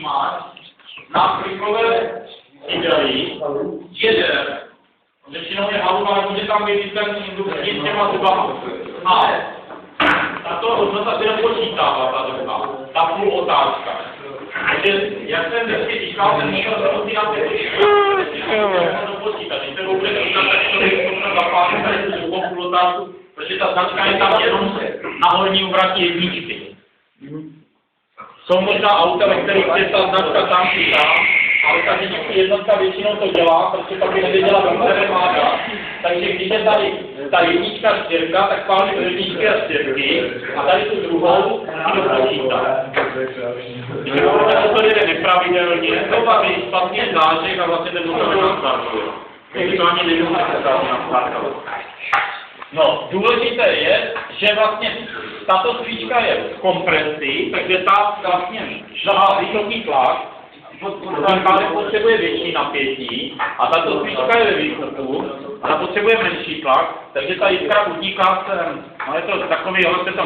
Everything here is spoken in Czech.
máš na klikové ideí jeden. Většinou je halu, může tam být ten s těma zubama. Ale tato hodnota se nepočítává, ta doba, ta půl otázka. Takže jak jsem vždycky říkal, ten můžel zrozit na této dopočítat. Když se bude říkat, tak to je zapálit tady tu druhou půl otázku, protože ta značka je tam jenom na horní obratí jedničky. Jsou možná auta, ve kterých je ta značka tam přidá, ale ta jednotka většinou to dělá, protože pak by nevěděla, které má dát. Takže když je tady ta jednička čtyřka, tak pálí do jedničky a čtyřky a tady tu druhou si dopočítá. Když to jde nepravidelně, to baví špatně zážek a vlastně ten motor nastartuje. Takže to ani nemůže se nastartovat. No, důležité je, že vlastně tato svíčka je v kompresi, takže ta vlastně má vysoký tlak, ten potřebuje větší napětí a tato svíčka je ve východu, ona potřebuje menší tlak, takže ta jiskra utíká sem. No je to takový, ale se to